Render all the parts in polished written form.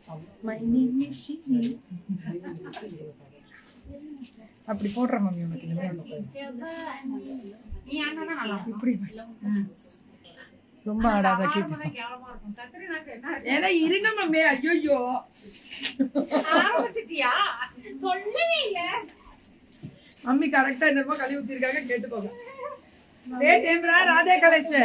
My name is Shini. அப்படி போடுற mummy உனக்கு இப்படி ரொம்ப ஆடாத ஏன்னா இருங்க மம்மி. ஐயோ சொல்லவே இல்ல மம்மி கரெக்டா என்னமோ கழுவி ஊத்திருக்காங்க கேட்டுக்கோங்க. ராதே கலேஷ்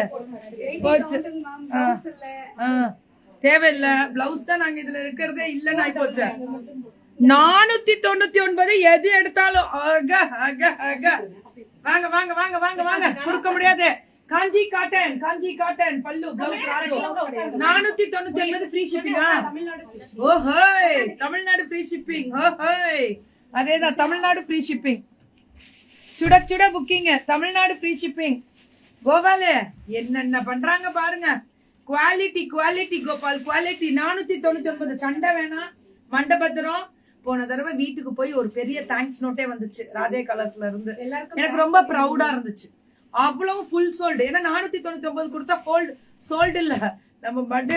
தேவையில்ல. பிளவுஸ் தான் நாங்க இதுல இருக்கிறதே இல்லன்னு ஆயி போச்சு. 499 எது எடுத்தாலும் வாங்க வாங்க வாங்க வாங்க வாங்க கொடுக்க முடியாது. காஞ்சி காட்டன் பல்லு பிளவுஸ் 499 ஃப்ரீ ஷிப்பிங்கா? ஓஹோய் தமிழ்நாடு ஃப்ரீ ஷிப்பிங். ஓஹோய் அதேதான் தமிழ்நாடு ஃப்ரீ ஷிப்பிங். சுட booking Tamil Nadu free shipping. Gopal என்னென்ன பண்றாங்க பாருங்க. Quality Gopal quality. 499 சண்டை வேணாம் மண்டபத்திரம். போன தடவை வீட்டுக்கு போய் ஒரு பெரிய தேங்க்ஸ் நோட்டே வந்துச்சு ராதே கலர்ஸ்ல இருந்து. எனக்கு ரொம்ப ப்ரௌடா இருந்துச்சு. அவ்வளவு ஃபுல் சோல்டு. ஏன்னா 499 கொடுத்தா சோல்டு இல்ல. நம்ம பர்த்டே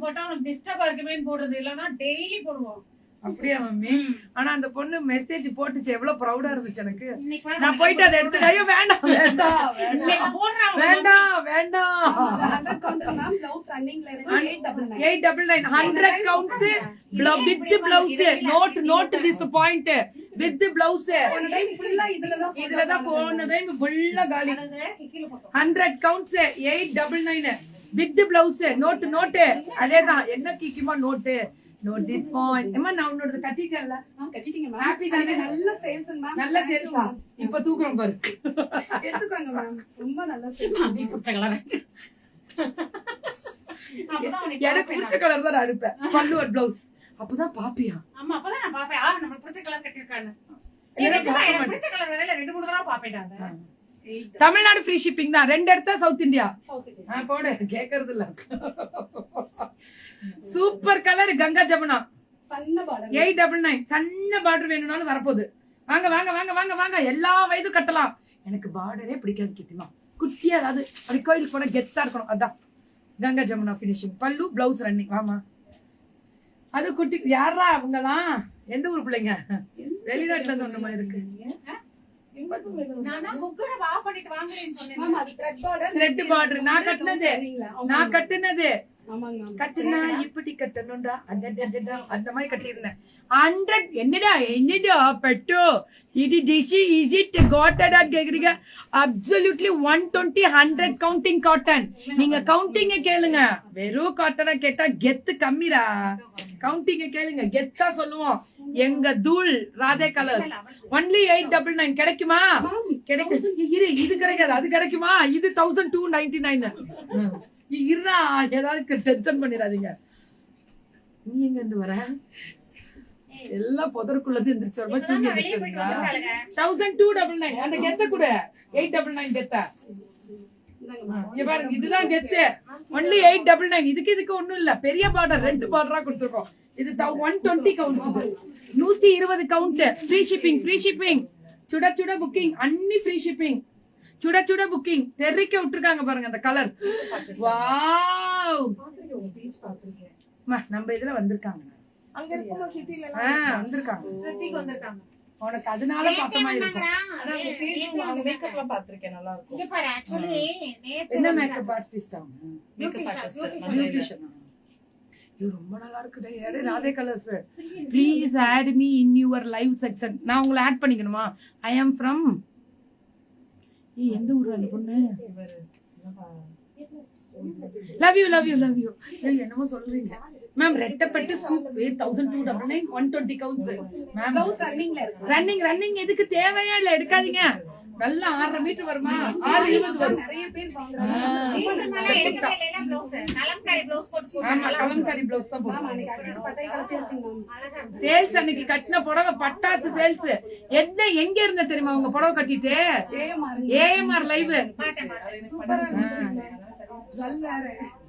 போட்டா டிஸ்டர்ப் இருக்குமே போடுறது இல்லனா டெய்லி போடுவோம். அப்படியா மம்மி? ஆனா அந்த பொண்ணு மெசேஜ் போட்டுச்சு. எவ்வளவு ப்ரௌடா இருந்துச்சு எனக்கு. நான் போயிட்டு அதை எடுத்து ஐயோ வேண்டாம் வேண்டாம் வேண்டாம் வேண்டாம். 899 100 counts with blouse. Note this point with blouse. இதுலதான் போனதே ஃபுல்லா காலி. 100 counts 899 with blouse. Note அதேதான். என்ன கீக்கிமா நோட்டு. Note this point. அம்மா நான் உன்னோட கட்டிட்டேன்ல. கட்டிட்டீங்க மேம். ஹேப்பி தானே? நல்ல சேல்ஸ் மேம். நல்ல சேல்ஸா? இப்ப தூக்குறோம் பாரு. எடுத்துக்கோங்க மேம். ரொம்ப நல்ல சேல்ஸ். நீ புடிச்ச கலர். எனக்கு புடிச்ச கலர் தான் அனுப்பேன். பல்லு அட் ப்ளவுஸ். அப்பதான் பாப்பியா? ஆமா அப்பதான் நான் பாப்பேன். நம்ம புடிச்ச கலர் கட்டிருக்கானே. எனக்கு புடிச்ச கலர் வேற 2-3 தடவை பாப்பேன்டா. தமிழ்நாடு ஃப்ரீ ஷிப்பிங் தான். 2 எடுத்தா சவுத் இந்தியா. போடு கேக்குறது இல்ல. Super colour Ganga Jamuna 899. சன்ன பார்டர் வேணும்னாலும் வரப்போகுது. வாங்க வாங்க வாங்க வாங்க வாங்க. எல்லா வயதும் கட்டலாம். எனக்கு பார்டரே பிடிக்காது கிட்டிமா. குட்டியா அதாவது அப்படி கோயிலுக்கு போனா கெத்தா இருக்கணும். அதான் கங்கா ஜமுனா பினிஷிங். பல்லு பிளவுஸ் ரன்னிங். வாமா அது குட்டி. யாரா அவங்கலாம்? எந்த ஊர் பிள்ளைங்க? வெளிநாட்டுல இருந்து வந்த மாதிரி இருக்கு. த்ரெட் பார்டர் நான் கட்டுனது கட்டுனா இப்படி கட்டணும்டா. அந்த மாதிரி கட்டிருந்தேன். 100 என்னடா பெட்டோ இது டிஷ் இஸ் இட் காட்டடா கேக்குறீங்க? Absolutely 120 100 counting cotton. நீங்க கவுண்டிங்க கேளுங்க. வெறும் காட்டனா கேட்டா கெத்து கம்மிரா. கவுண்டிங்க கேளுங்க கெத்தா சொல்லுவோம். எங்க தூள் ராதே கலர்ஸ். ஒன்லி 899 கிடைக்குமா? கிடைக்கும். இது கிடைக்காது. அது கிடைக்குமா? இது 1299. இருடா ஏதாவது டென்ஷன் பண்ணிடாதீங்க. நீ எங்க இருந்து வர? எல்லாம் புதருக்குள்ளது எந்திரிச்சு வருமா? தூங்கி எந்திரிச்சுங்களா? 1299. அந்த கெத்த கூட 899 கெத்த. பாருங்க இதுதான் கெத்து. ஒன்லி 899. இதுக்கு ஒண்ணும் இல்ல. பெரிய பார்டர் 2 பார்டரா கொடுத்துருக்கோம். இது 120 கவுண்ட். 120 கவுண்ட். Free shipping. சுட புக்கிங். அன்னி ஃப்ரீ ஷிப்பிங். சுட புக்கிங். தெறிக்க விட்டுருக்காங்க பாருங்க அந்த கலர். வாவ் நம்ம இதுல வந்திருக்காங்க. அங்க இருக்குமா சிட்டில வந்திருக்காங்க. உனக்கு அதனால பாத்தமா இருக்கும். அவங்க மேக்கப்ல பாத்துர்க்கேன். நல்லா இருக்கும். இங்க பாரு एक्चुअली என்ன மேக்கப் ஆர்டிஸ்ட் அவங்க? Makeup artist beautician. இது ரொம்ப நல்லா இருக்குடா. ஏடே Radhe colours. Please add me in your live section. நான் உங்களை ஆட் பண்ணிக்கணுமா? ஐ அம் ஃப்ரம் எந்த ஊர் அந்த பொண்ணு? Love you. என்னமோ சொல்றீங்க மேம். ரெட்டப்பட்டு சூப் 1299 120 கவுண்ட்ஸ் மேம். ப்ளவுஸ் ரன்னிங் எதுக்கு தேவையா இல்ல? எடுக்காதீங்க. நல்லா 6.5 மீட்டர் வருமா? 6.20 வரும். நிறைய பேர் வாங்குறாங்க. கலம்காரி ப்ளவுஸ் தான் போடுறாங்க. சேல்ஸ் அன்னைக்கு கட்டின புடவை பட்டாசு சேல்ஸ். எங்க இருந்த தெரியுமா உங்க புடவை கட்டிட்டு? AMR live.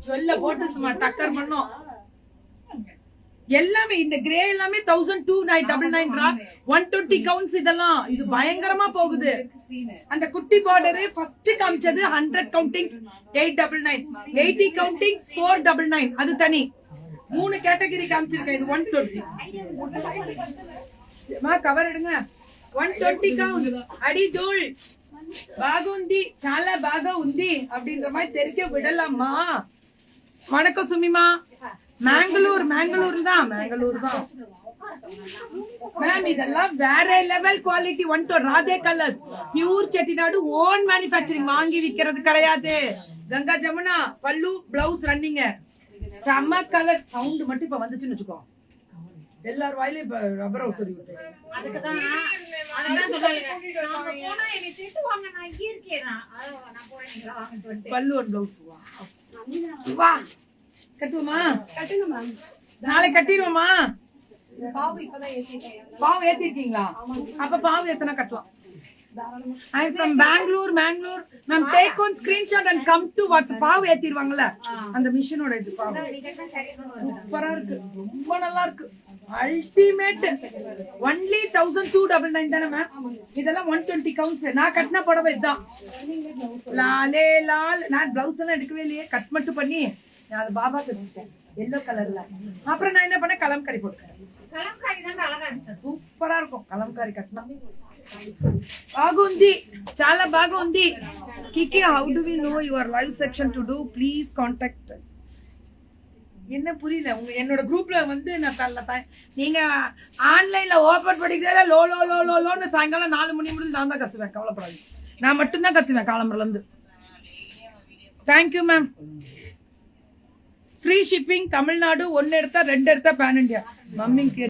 சொல்ல போட்டு சும்மா டக்கர் பண்ணோம். எல்லாமே இந்த கிரே எல்லாமே 1299 120 கவுண்ட்ஸ். இதெல்லாம் இது பயங்கரமா போகுது. அந்த குட்டி பார்டர் ஃபர்ஸ்ட் காமிச்சது 100 கவுண்டிங்ஸ் 899. 80 கவுண்டிங்ஸ் 499. அது தனி. 3 கேட்டகரி காமிச்சிருக்கேன். இது 120. కవర్ ఎడుగా 120 కౌంట్స్ అడి ధూళ్ బాగుంది, చాలా బాగా ఉంది அப்படின்ற மாதிரி தெரிக்க விடலாமா? வணக்கம் சுமிமா. மேங்களூர் தான் மேம். இதெல்லாம் வேற level quality. 120 Radhe colours pure Chettinad own manufacturing, வாங்கி விக்கிறது கிடையாது. கங்கா ஜமுனா பல்லு பிளவுஸ் ரன்னிங்க. செம கலர். சவுண்ட் மட்டும் இப்ப வந்துச்சுன்னு வச்சுக்கோ, எல்லாரும் வாயிலும் இப்ப ரப்பர் ஹவுஸ் சொல்லி விட்டு. அதுக்குதான் அதெல்லாம் சொல்லாதீங்க. நாம போனா என்னை திட்டுவாங்க. நான் இங்கே இருக்கேனா, நான் போறேன், நீங்க வாங்கிட்டு வந்து பல்லு ஒரு பிளவுஸ். வா கட்டுவோமா? கட்டுங்க மேம். நாளை கட்டிடுவோமா? பாவு இப்பதான் ஏத்திட்டேன். பாவு ஏத்திருக்கீங்களா? அப்ப பாவு எத்தனை கட்டலாம்? I am from Bangalore. Ma'am, take on screenshot and come to WhatsApp. பாவு ஏத்திடுவாங்கல்ல, அந்த மிஷினோட இது பாவு சூப்பரா இருக்கு, ரொம்ப நல்லா இருக்கு, அல்டிமேட். ஒன்லி 1299 தானே மேம்? இதெல்லாம் 120 கவுண்ட்ஸ். நான் கட்டின புடவை இதுதான். லாலே லால். நான் பிளவுஸ் எல்லாம் எடுக்கவே இல்லையே, கட் மட்டும் பண்ணி நான் அது பாபாக்கு வச்சுட்டேன் எல்லோ கலர்ல. அப்புறம் நான் என்ன பண்ணேன், கலம்காரி போட்டுக்கிறேன். கலம்காரி தான் அழகா இருந்துச்சு. సూపరా இருக்கும் కలంకారీ కట్నం. బాగుంది, చాలా బాగుంది. కికి, how do we know your live section to do? Please contact. என்ன புரியல உங்க என்னோட குரூப்ல வந்து நீங்க ஆன்லைன்ல ஓபன் படிக்கிறத லோ லோ லோ லோ லோன்னு சாயங்காலம் 4 மணி முடிஞ்சு நான் தான் கத்துவேன். கவலைப்படாது, நான் மட்டும்தான் கத்துவேன் காலம்பரல இருந்து. Thank you ma'am. Free shipping Tamil Nadu. 1 எடுத்தா 2 எடுத்தா பேன் இண்டியா. மம்மிக்கு